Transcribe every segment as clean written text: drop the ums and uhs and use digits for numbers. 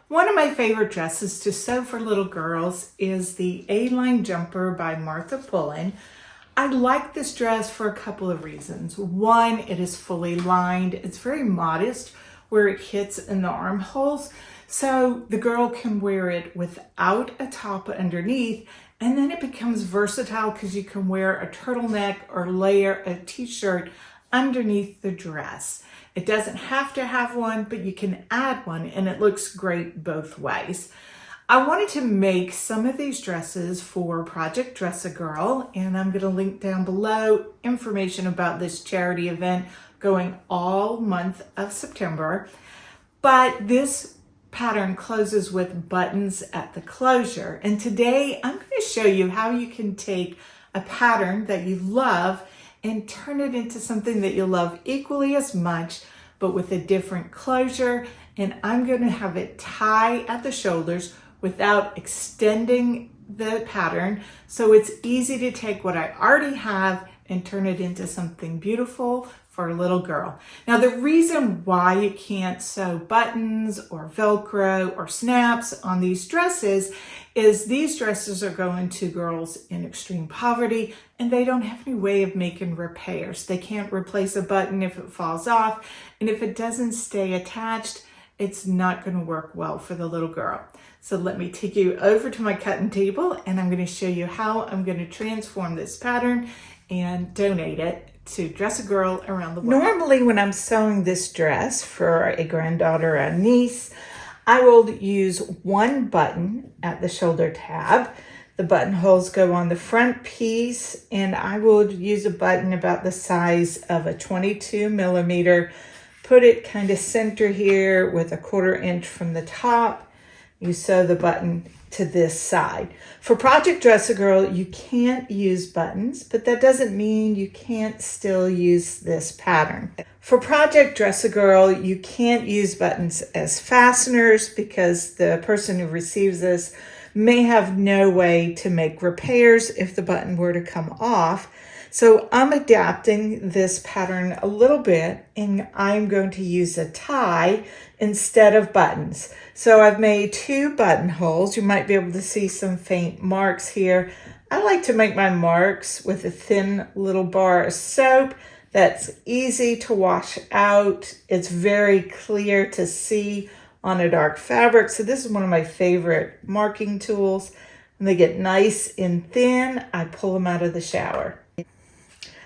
One of my favorite dresses to sew for little girls is the A-line jumper by Martha Pullen. I like this dress for a couple of reasons. One, it is fully lined. It's very modest where it hits in the armholes, so the girl can wear it without a top underneath, and then it becomes versatile because you can wear a turtleneck or layer a t-shirt underneath the dress. It doesn't have to have one, but you can add one and it looks great both ways. I wanted to make some of these dresses for Project Dress a Girl, and I'm going to link down below information about this charity event going all month of September. But this pattern closes with buttons at the closure. And today I'm going to show you how you can take a pattern that you love and turn it into something that you love equally as much, but with a different closure. And I'm going to have it tie at the shoulders without extending the pattern. So it's easy to take what I already have and turn it into something beautiful for a little girl. Now, the reason why you can't sew buttons or Velcro or snaps on these dresses is these dresses are going to girls in extreme poverty and they don't have any way of making repairs. They can't replace a button if it falls off, and if it doesn't stay attached, it's not going to work well for the little girl. So let me take you over to my cutting table and I'm going to show you how I'm going to transform this pattern and donate it to Dress a Girl around the world. Normally when I'm sewing this dress for a granddaughter or a niece, I will use one button at the shoulder tab. The buttonholes go on the front piece, and I will use a button about the size of a 22 millimeter. Put it kind of center here with a 1/4 inch from the top. You sew the button to this side. For Project Dress a Girl, you can't use buttons, but that doesn't mean you can't still use this pattern. For Project Dress a Girl, you can't use buttons as fasteners because the person who receives this may have no way to make repairs if the button were to come off. So I'm adapting this pattern a little bit, and I'm going to use a tie instead of buttons. So I've made 2 buttonholes. You might be able to see some faint marks here. I like to make my marks with a thin little bar of soap that's easy to wash out. It's very clear to see on a dark fabric. So this is one of my favorite marking tools. When they get nice and thin, I pull them out of the shower.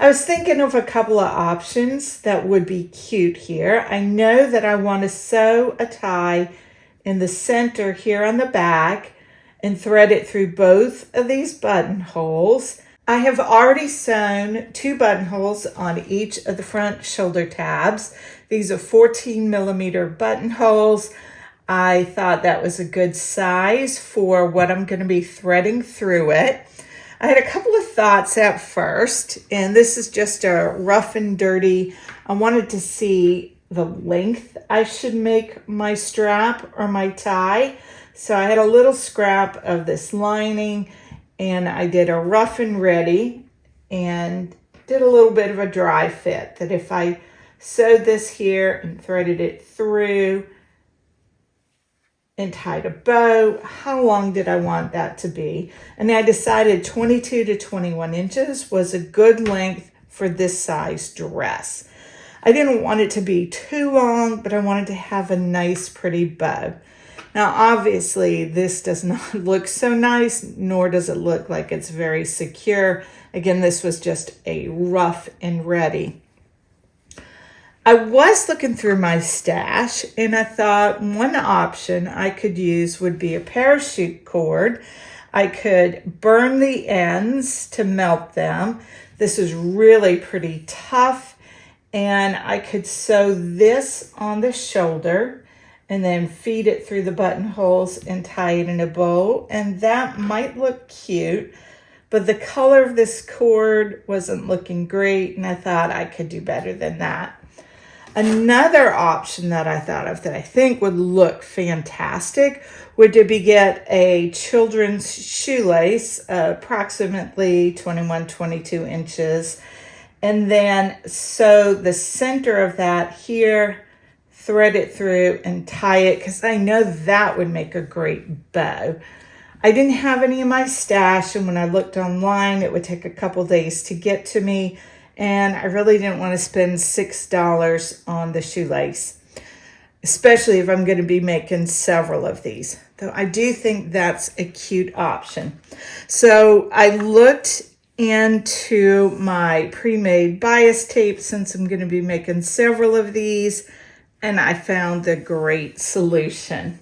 I was thinking of a couple of options that would be cute here. I know that I want to sew a tie in the center here on the back and thread it through both of these buttonholes. I have already sewn 2 buttonholes on each of the front shoulder tabs. These are 14 millimeter buttonholes. I thought that was a good size for what I'm going to be threading through it. I had a couple of thoughts at first, and this is just a rough and dirty. I wanted to see the length I should make my strap or my tie. So I had a little scrap of this lining, and I did a rough and ready and did a little bit of a dry fit, that if I sewed this here and threaded it through and tied a bow, how long did I want that to be? And I decided 22 to 21 inches was a good length for this size dress. I didn't want it to be too long, but I wanted to have a nice, pretty bow. Now, obviously, this does not look so nice, nor does it look like it's very secure. Again, this was just a rough and ready. I was looking through my stash, and I thought one option I could use would be a parachute cord. I could burn the ends to melt them. This is really pretty tough, and I could sew this on the shoulder and then feed it through the buttonholes and tie it in a bow, and that might look cute, but the color of this cord wasn't looking great, and I thought I could do better than that. Another option that I thought of that I think would look fantastic would be get a children's shoelace, approximately 21, 22 inches, and then sew the center of that here thread it through and tie it because I know that would make a great bow. I didn't have any in my stash, and when I looked online, it would take a couple days to get to me, and I really didn't want to spend $6 on the shoelace, especially if I'm going to be making several of these. Though I do think that's a cute option. So I looked into my pre-made bias tape since I'm going to be making several of these, and I found a great solution.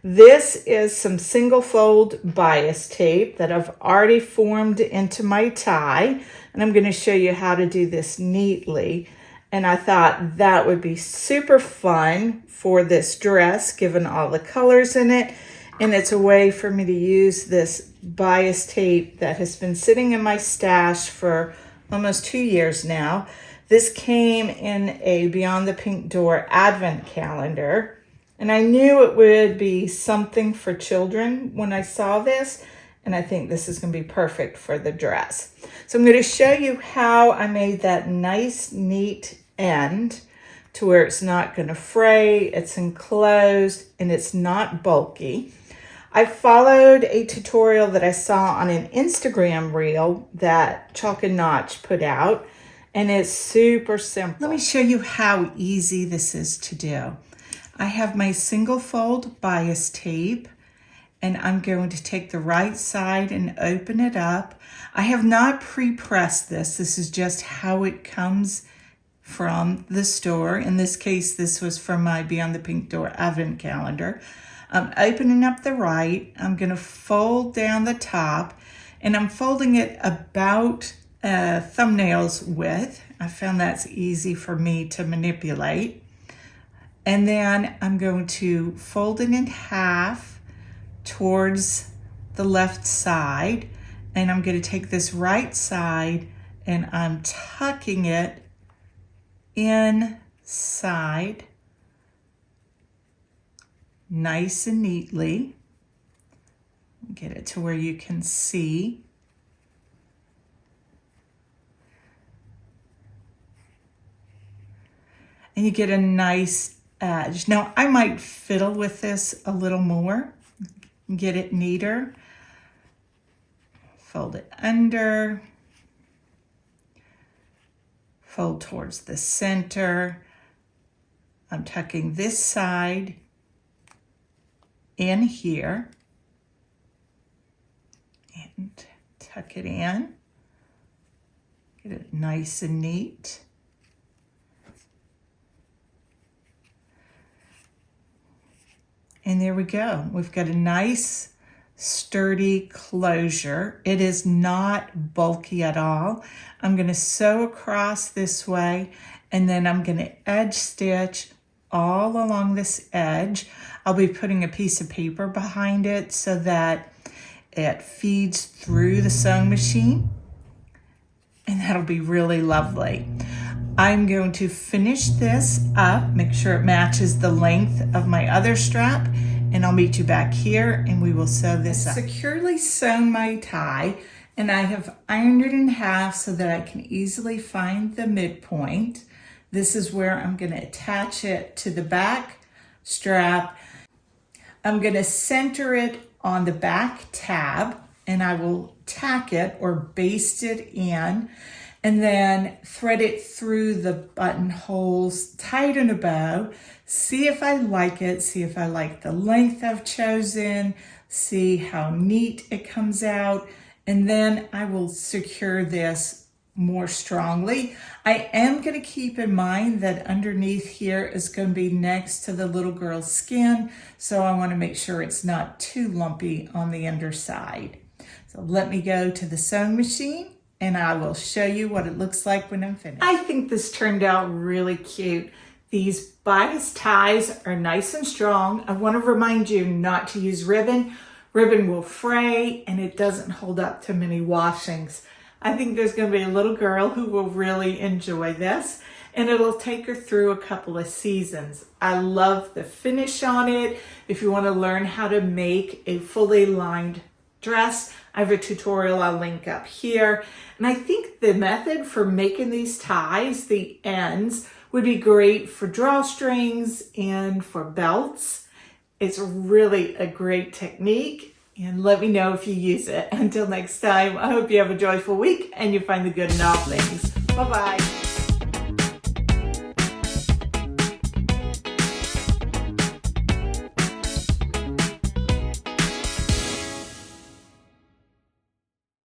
This is some single fold bias tape that I've already formed into my tie, and I'm going to show you how to do this neatly. And I thought that would be super fun for this dress, given all the colors in it. And it's a way for me to use this bias tape that has been sitting in my stash for almost 2 years now. This came in a Beyond the Pink Door advent calendar. And I knew it would be something for children when I saw this. And I think this is going to be perfect for the dress. So I'm going to show you how I made that nice, neat end to where it's not going to fray, it's enclosed, and it's not bulky. I followed a tutorial that I saw on an Instagram reel that Chalk and Notch put out, and it's super simple. Let me show you how easy this is to do. I have my single fold bias tape, and I'm going to take the right side and open it up. I have not pre-pressed this. This is just how it comes from the store. In this case, this was from my Beyond the Pink Door advent calendar. I'm opening up the right. I'm going to fold down the top, and I'm folding it about thumbnail's width. I found that's easy for me to manipulate. And then I'm going to fold it in half towards the left side, and I'm going to take this right side and I'm tucking it inside nice and neatly. Get it to where you can see. And you get a nice edge. Now I might fiddle with this a little more, get it neater. Fold it under, fold towards the center. I'm tucking this side in here and tuck it in. Get it nice and neat. And there we go. We've got a nice sturdy closure. It is not bulky at all. I'm going to sew across this way, and then I'm going to edge stitch all along this edge. I'll be putting a piece of paper behind it so that it feeds through the sewing machine, and that'll be really lovely. I'm going to finish this up, make sure it matches the length of my other strap, and I'll meet you back here and we will sew this up. Securely sewn my tie, and I have ironed it in half so that I can easily find the midpoint. This is where I'm going to attach it to the back strap. I'm going to center it on the back tab, and I will tack it or baste it in, and then thread it through the buttonholes, tie it in a bow, see if I like it, see if I like the length I've chosen, see how neat it comes out, and then I will secure this more strongly. I am going to keep in mind that underneath here is going to be next to the little girl's skin, so I want to make sure it's not too lumpy on the underside. So let me go to the sewing machine, and I will show you what it looks like when I'm finished. I think this turned out really cute. These bias ties are nice and strong. I want to remind you not to use ribbon. Ribbon will fray, and it doesn't hold up to many washings. I think there's going to be a little girl who will really enjoy this, and it'll take her through a couple of seasons. I love the finish on it. If you want to learn how to make a fully lined dress, I have a tutorial I'll link up here. And I think the method for making these ties, the ends, Would be great for drawstrings and for belts. It's really a great technique, and let me know if you use it. Until next time, I hope you have a joyful week and you find the good in all things. Bye-bye.